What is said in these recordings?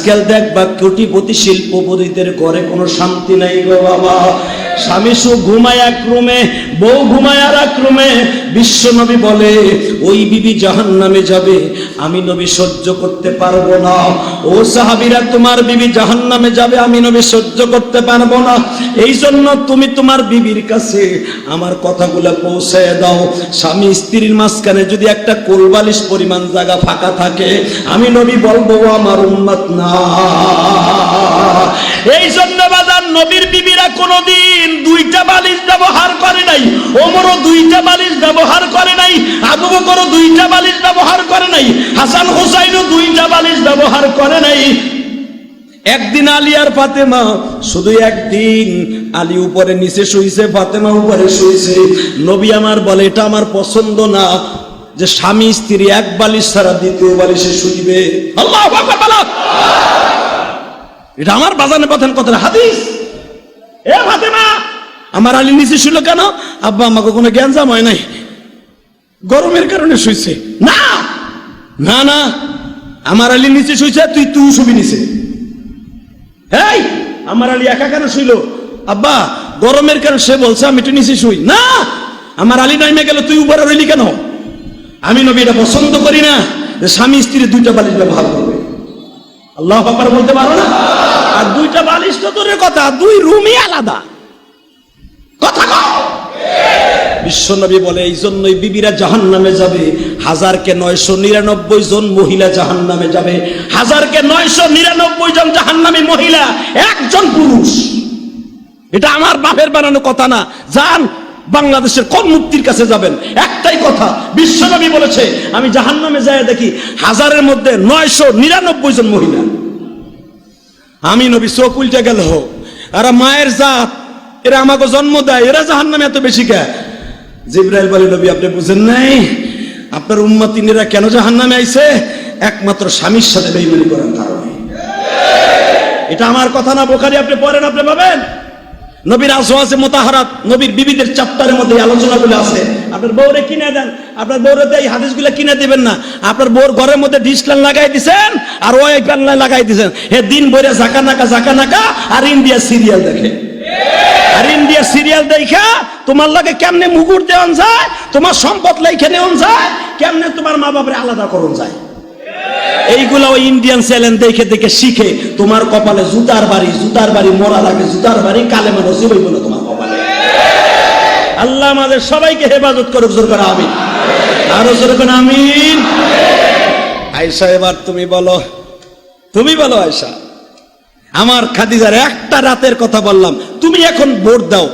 আজকাল দেখবা কোটিপতি শিল্পপতিদের ঘরে কোনো শান্তি নাই গো বাবা। স্বামী সু ঘুমায় এক রুমে, বউ ঘুমায় আর এক রুমে। বিশ্ব নবী বলে ওই বিবি জাহান্নামে যাবে, আমি নবী সহ্য করতে পারবো না। ও সাহাবীরা, তোমার বিবি জাহান্নামে যাবে, আমি নবী সহ্য করতে পারবো না। এই জন্য তুমি তোমার বিবির কাছে আমার কথাগুলো পৌঁছায় দাও। স্বামী স্ত্রীর মাঝখানে যদি একটা কোলবালিশ পরিমাণ জায়গা ফাঁকা থাকে, আমি নবী বলবো আমার উম্মত না। এই জন্য বাজার নবীর বিবিরা কোনোদিন দুইটা বালিশ ব্যবহার করে নাই। ওমরও দুইটা বালিশ ব্যবহার করে নাই, আবু বকরও দুইটা বালিশ ব্যবহার করে নাই, হাসান হুসাইনও দুইটা বালিশ ব্যবহার করে নাই। একদিন আলী আর ফাতেমা, শুধু একদিন আলী উপরে নিচে শুইছে, ফাতেমা উপরে শুইছে। নবী আমার বলে এটা আমার পছন্দ না যে স্বামী স্ত্রী এক বালিশ ছাড়া দ্বিতীয় বালিশে শুইবে। আল্লাহু আকবার বলো। এটা আমার বাজানে পথেন কথা হাদিস। এ ফাতেমা, আমার আলী নিচে শুইল কেন? আব্বা আমাকে কোনো জ্ঞানজাম হয় নাই, গরমের কারণে শুইছে। না না না, আমার আলী নিচে শুইছে, তুই শুবি নিচে। এই আমার আলী একা কেন শুইল? আব্বা গরমের কারণে সে বলছে আমি একটু নিচে শুই। না, আমার আলী নাইমে গেল, তুই উপরে রইলি কেন? আমি নবী এটা পছন্দ করি না যে স্বামী স্ত্রী দুইটা বালিশ ব্যবহার করবে। আল্লাহু আকবার বলতে পারো না? আর দুইটা বালিশ তো দূরের কথা, দুই রুমই আলাদা। কথা কও। বিশ্ব নবী বলে এই জন্যই বিবিরা জাহান্নামে যাবে। 1000-999 জন মহিলা জাহান্নামে যাবে। 1000-999 জন জাহান্নামী মহিলা, একজন পুরুষ। এটা আমার বাপের বানানো কথা না। যান বাংলাদেশের কোন মুফতির কাছে যাবেন, একটাই কথা, বিশ্ব নবী বলেছে আমি জাহান্নামে যায় দেখি 1000-এর মধ্যে 999 জন মহিলা। আমি নবী চোখ উল্টে গেল, এরা মায়ের জাত, এরা আমাকে জন্ম দেয়, এরা জাহান্নামে এত বেশি কে? জিবরাইল বলে নবী আপনি বুঝেন নাই, আপনার উম্মতিনেরা কেন জাহান্নামে আইছে? একমাত্র স্বামীর সাথে বেঈমানি করার কারণে। এটা আমার কথা না, বুখারী আপনি পড়েন, আপনি পাবেন। নবীর আজওয়াজে মুতাহারাত, নবীর বিবিদের চ্যাপ্টারের মধ্যে এই আলোচনাগুলো আছে। আপনার বউরে কিনে দেন, আপনার বউরে এই হাদিসগুলো কিনে দিবেন না। আপনার বউর ঘরের মধ্যে ডিসপ্লে লাগাই দিয়েছেন আর ওই প্যানেল লাগাই দিয়েছেন, হে দিন বইরে জাকা নাকা আর ইন্ডিয়া সিরিয়াল দেখে। আর ইন্ডিয়া সিরিয়াল দেখা তোমার লাগে কেমনে মুগুর দেওয়ান যায়, তোমার সম্পদ লেখে নেওয়ান যায়, কেমনে তোমার মা বাপরে আলাদা করুন যায়। এইগুলা ওই ইন্ডিয়ান চ্যানেল দেখে দেখে শিখে তোমার কপালে জুতার বাড়ি মরার আগে জুতার বাড়ি কালেমা নসিব হইব না তোমার কপালে। আল্লাহ আমাদের সবাইকে হেফাজত করুক, জোর করে আমিন। আরো জোর করে আমিন। আয়েশা এবার তুমি বলো আয়েশা, আমার খাদিজার একটা রাতের কথা বললাম, তুমি এখন ভোট দাও।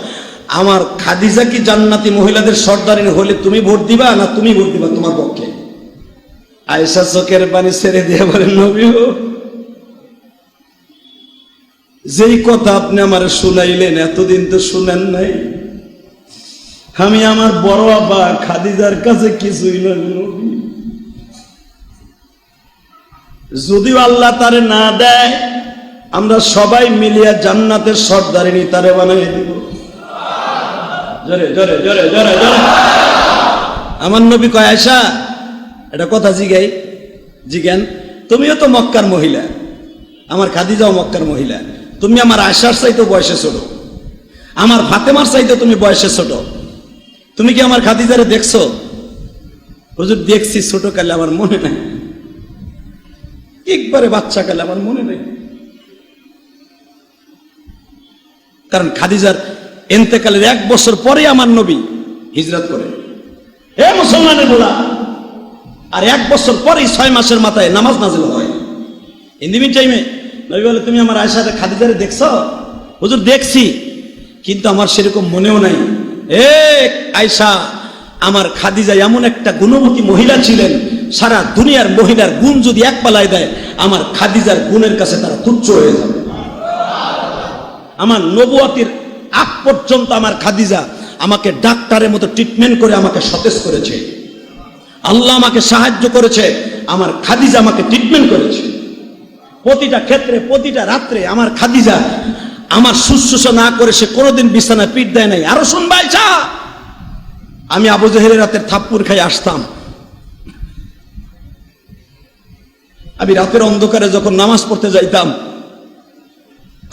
আমার খাদিজা কি জান্নাতি মহিলাদের সর্দারিনী হলে তুমি ভোট দিবা না তুমি ভোট দিবা তোমার পক্ষে? আয়েশা চোখের পানি ছেড়ে দিয়ে বলেন নবী, যেই কথা আপনি আমার শুনাইলেন এতদিন তো শুনেন নাই। আমি আমার বড় আব্বা খাদিজার কাছে কিছুই না নবী, যদিও আল্লাহ তারে না দেয় আমরা সবাই মিলিয়া জান্নাতের সর্দারিনী তারে বানাই দিব। জোরে জোরে জোরে জোরে জোরে। আমার নবী কয় আয়েশা এটা কথা জিজ্ঞান, তুমিও তো মক্কার মহিলা, আমার খাদিজাও মক্কার মহিলা, তুমি আমার আয়েশার চাইতে বয়সে ছোট, আমার ফাতেমার চাইতে তুমি বয়সে ছোট, তুমি কি আমার খাদিজারে দেখছো? হুজুর দেখছি ছোট কালে, আমার মনে নাই, একবারে বাচ্চা কালে আমার মনে নেই। কারণ খাদিজার ইন্তেকালের 1 বছর পরে আমার নবী হিজরত করে। হে মুসলমানের বলা, আর 1 বছর পরেই 6 মাসের মাথায় নামাজ নাজিল হয়। ইন দি মিন টাইমে নবী বলে তুমি আমার আয়েশারে খাদিজারে দেখছো? হুজুর দেখছি, কিন্তু আমার সেরকম মনেও নাই। আয়েশা, আমার খাদিজা এমন একটা গুণবতী মহিলা ছিলেন, সারা দুনিয়ার মহিলার গুণ যদি এক পালায় দেয়, আমার খাদিজার গুণের কাছে তারা তুচ্ছ হয়ে যাবে। আমার নবুয়তির আগ পর্যন্ত আমার খাদিজা আমাকে ডাক্তারের মতো ট্রিটমেন্ট করে আমাকে সতেজ করেছে। আল্লাহ আমাকে সাহায্য করেছে, আমার খাদিজা আমাকে ট্রিটমেন্ট করেছে। প্রতিটা ক্ষেত্রে, প্রতিটা রাত্রে আমার খাদিজা আমার শুশ্রূষা না করে সে কোনোদিন বিছানায় পিঠ দেয় নাই। আরো শুনবাই চা, আমি আবু জেহেলের রাতের থাপ্পুর খাই আসতাম, আমি রাতের অন্ধকারে যখন নামাজ পড়তে যাইতাম,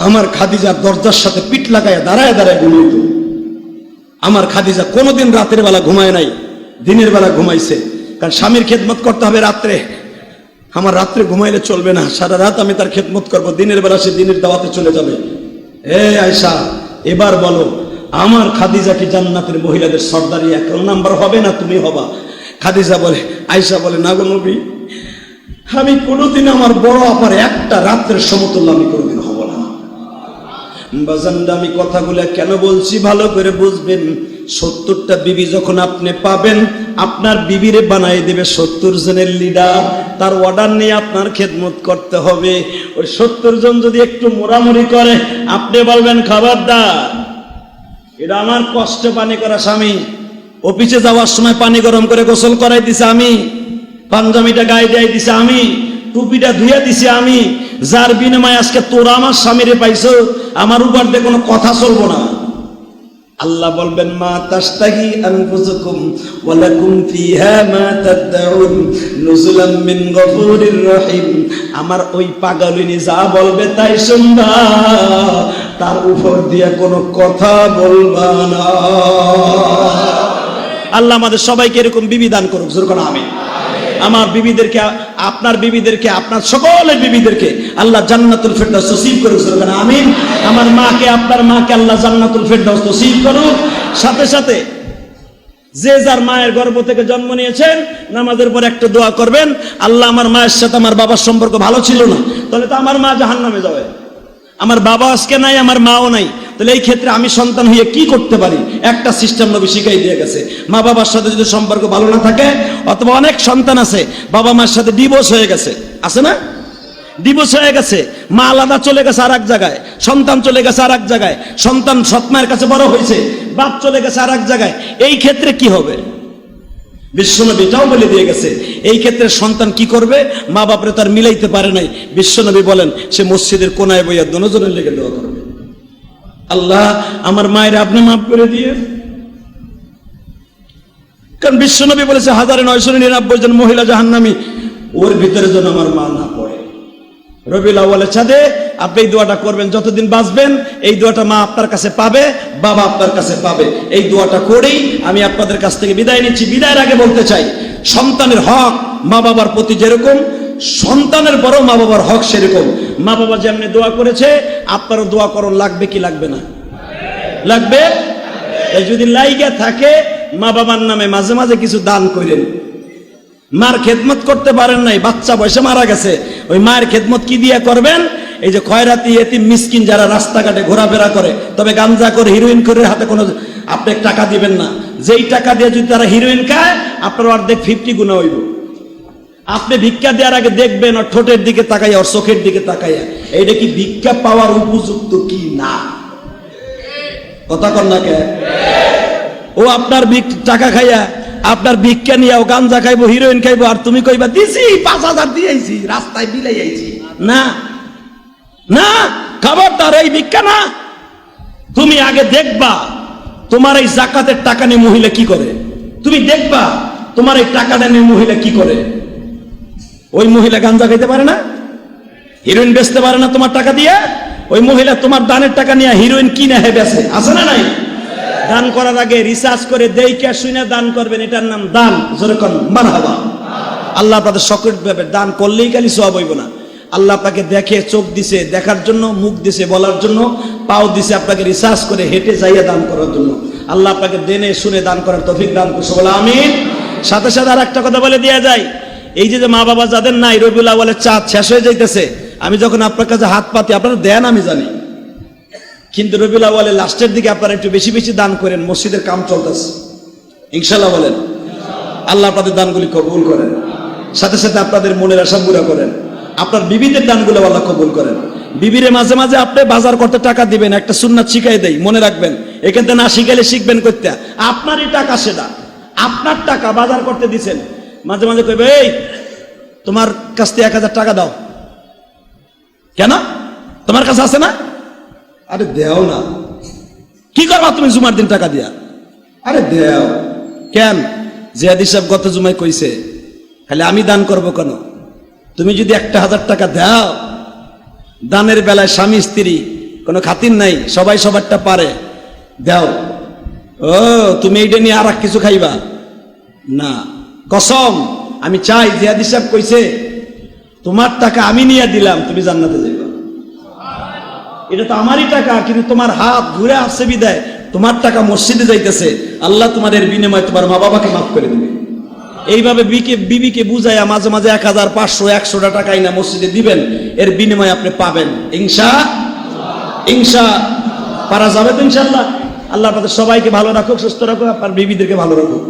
আমার খাদিজা দরজার সাথে পিঠ লাগায় দাঁড়ায় দাঁড়ায় ঘুমাইত। আমার খাদিজা কোনোদিন রাতের বেলা ঘুমায় নাই, দিনের বেলা ঘুমাইছে। কারণ স্বামীর খেদমত করতে হবে রাত্রে, আমার রাত্রে ঘুমাইলে চলবে না, সারা রাত আমি তার খেদমত করব, দিনের বেলা সে দিনের দাওয়াতে চলে যাবে। এ আয়েশা, এবার বলো, আমার খাদিজা কি জান্নাতের মহিলাদের সর্দারি 1 নাম্বার হবে না তুমি হবা? খাদিজা বলে, আয়েশা বলে, না গো নবী, আমি কোনোদিন আমার বড় আপার একটা রাত্রের সমতুল্য আমি কোনোদিন হব না। বাজানরা, আমি কথাগুলো কেন বলছি ভালো করে বুঝবেন। 70টা বিবি যখন আপনি পাবেন, আপনার বিবিরে বানাই দেবে 70 জনের লিডার, তার অর্ডার নিয়ে আপনার খেদমত করতে হবে। ওই 70 জন যদি একটু মোড়ামুড়ি করে, আপনি বলবেন খবরদার, এটা আমার কষ্ট পানি করা স্বামী, অফিসে যাওয়ার সময় পানি গরম করে গোসল করাই দিছে আমি, পাঞ্জাবিটা গায়ে দিয়ে দিছে আমি, টুপিটা ধুয়ে দিছি আমি, যার বিনিময়ে আজকে তোরা আমার স্বামীরে পাইছো, আমার উপর দিয়ে কোনো কথা চলবো না। আল্লাহ বলবেন, মা তাশতাহি আনফুসুকুম ওয়া লাকুম ফিহা মা তাদউন নুজুলাম মিন গফুরির রহিম। আমার ওই পাগলিনী যা বলবে তাই শুনবা, তার উপর দিয়ে কোনো কথা বলবা না। আল্লাহ আমাদের সবাইকে এরকম বিবি দান করুক, জোরে বলো আমিন। আমার বিবিদেরকে, আপনার বিবিদেরকে, আপনার সকলের বিবিদেরকে আল্লাহ জান্নাতুল ফেরদাউস নসিব করুক, জোরে বলেন আমিন। আমার মাকে, আপনার মাকে আল্লাহ জান্নাতুল ফেরদাউস নসিব করুক। সাথে সাথে যে যার মায়ের গর্ভ থেকে জন্ম নিয়েছেন, নামাজের পর একটা দোয়া করবেন, আল্লাহ আমার মায়ের সাথে আমার বাবার সম্পর্ক ভালো ছিল না, তাহলে তো আমার মা জাহান্নামে যাবে। আমার বাবা আজকে নাই, আমার মাও নাই, তাহলে এই ক্ষেত্রে আমি সন্তান হয়ে কি করতে পারি? একটা সিস্টেম নবী শিখাই দিয়ে গেছে। মা বাবার সাথে যদি সম্পর্ক ভালো না থাকে, অথবা অনেক সন্তান আছে বাবা মার সাথে ডিভোর্স হয়ে গেছে, আছে না? ডিভোর্স হয়ে গেছে, মা আলাদা চলে গেছে আর এক জায়গায়, সন্তান চলে গেছে আর এক জায়গায়, সন্তান সৎমায়ের কাছে বড় হয়েছে, বাপ চলে গেছে আর এক জায়গায়, এই ক্ষেত্রে কি হবে? বিশ্বনবী এটাও বলে দিয়ে গেছে, এই ক্ষেত্রে সন্তান কি করবে? মা বাপরে তার মিলাইতে পারে নাই, বিশ্বনবী বলেন সে মসজিদের কোনায় বইয়া দুজনের লেগে দোয়া করবে, আল্লাহ আমার মায়ের আপনি মাফ করে দিয়ে। কারণ বিশ্বনবী বলেছে 1999 জন মহিলা জাহান্নামী, ওর ভিতরে যেন আমার মা না পড়ে। রবিউল আউয়ালের চাঁদে আপনি এই দোয়াটা করবেন, যতদিন বাঁচবেন এই দোয়াটা মা আপনার কাছে পাবে, বাবা আপনার কাছে পাবে। এই দোয়াটা করেই আমি আপনাদের কাছ থেকে বিদায় নিচ্ছি। বিদায়ের আগে বলতে চাই, সন্তানের হক মা বাবার প্রতি যেরকম, সন্তানের বড় মা বাবার হক সেরকম। মা বাবা যেমনি দোয়া করেছে, আপনারও দোয়া করণ লাগবে কি লাগবে না? লাগবে। তাই যদি লাইগা থাকে, মা বাবার নামে মাঝে মাঝে কিছু দান করেন। মার খেদমত করতে পারেন নাই, বাচ্চা বয়সে মারা গেছে, ওই মায়ের খেদমত কি দিয়ে করবেন? এই যে খয়রাতি এতিম মিসকিন যারা রাস্তাঘাটে ঘোরাফেরা করে, তবে গাঞ্জা করে হিরোইন করে, হাতে কোনো আপনি টাকা দিবেন না, যেই টাকা দিয়ে যদি তারা হিরোইন খায়, আপনার অর্ধেক 50 গুণা হইব। আপনি ভিক্ষা দেওয়ার আগে দেখবেন ওর ঠোঁটের দিকে তাকাইয়া, ওর চোখের দিকে তাকাইয়া, এইটা কি ভিক্ষা পাওয়ার উপযুক্ত কি না? কথা কন না কে? ও আপনার টাকা খাইয়া, আপনার ভিক্ষা নিয়ে গাঞ্জা খাইবো, হিরোইন খাইবো, আর তুমি কইবা দিছি 5000 দিয়েছি, রাস্তায় বিলাই আইছি। না না, খবরদার, এই ভিক্ষা না। তুমি আগে দেখবা তোমার এই জাকাতের টাকা নিয়ে মহিলা কি করে, তুমি দেখবা তোমার এই টাকাটা নিয়ে মহিলা কি করে। ওই মহিলা গাঞ্জা খাইতে পারে না, হিরোইন বেচতে পারে না তোমার টাকা দিয়ে, ওই মহিলা তোমার দানের টাকা নিয়ে হিরোইন কিনে হে বেচে, আছে না নাই? দান করার আগে রিসার্চ করে দেইকা শুনে দান করবেন, এটার নাম দান। যেরকম মারহাবা। আল্লাহ আপনাদের সকল ভাবে দান করলেই খালি সওয়াব হইব না, আল্লাহ আপনাকে দেখে, চোখ দিছে দেখার জন্য, মুখ দিছে বলার জন্য, পাও দিছে আপনাকে রিসার্চ করে হেঁটে যাইয়া দান করার জন্য। আল্লাহ আপনাকে দেনে শুনে দান করার তৌফিক দান করুন, বলে আমিন। সাথে সাথে আর একটা কথা বলে দেয়া যায়, এই যে মা বাবা যাদের নাই, রবিউল আউয়ালের চাঁদ শেষ হয়ে যাইতেছে, আমি যখন আপনার কাছে হাত পাতি, আপনারা দেন আমি জানি, কিন্তু রবিউল আউয়ালের লাস্টের দিকে আপনারা একটু বেশি বেশি দান করেন, মসজিদের কাম চলতেছে, ইনশাআল্লাহ বলেন। আল্লাহ আপনাদের দানগুলি কবুল করেন, সাথে সাথে আপনাদের মনের আশা পুরা করেন, আপনার বিবিদের দানগুলো আল্লাহ কবুল করেন। বিবিরে মাঝে মাঝে আপনি বাজার করতে টাকা দিবেন, একটা সুন্নাত শিখাই দেই, মনে রাখবেন, এখান থেকে না শিখাইলে শিখবেন করতে। আপনারই টাকা, সেটা আপনার টাকা, বাজার করতে দিছেন, মাঝে মাঝে কইবে, এই তোমার কাছ থেকে 1000 টাকা দাও, কেন তোমার কাছে আছে না? আরে দেও না। কি করবা তুমি জুমার দিন টাকা দিয়া? আরে দেও। কেন? জিয়াদি সাহেব গত জুমায় কইছে, খালি আমি দান করবো কেন? তুমি যদি 1,000 টাকা দাও, দানের বেলায় স্বামী স্ত্রী কোনো খাতির নাই, সবাই সবারটা পারে, দাও। ও তুমি এইটা নিয়ে আর কিছু খাইবা না? কসম, আমি চাই জিয়াদ সাহেব কইছে তোমার টাকা আমি নিয়ে দিলাম, তুমি জান্নাতে যাইবা। এটা তো আমারই টাকা, কিন্তু তোমার হাত ঘুরে আসছে বিদায় তোমার টাকা মসজিদে যাইতেছে, আল্লাহ তোমার এর বিনিময়ে তোমার মা বাবাকে মাফ করে দেবে। এইভাবে বিবিকে বুঝাইয়া মাঝে মাঝে 1,000, 500, 100 টাকা না মসজিদে দিবেন, এর বিনিময়ে আপনি পাবেন ইনশা পারা যাবে তো ইনশাআল্লাহ। আল্লাহ আপনাদের সবাইকে ভালো রাখুক, সুস্থ রাখুক, আপনার বিবিদেরকে ভালো রাখুক।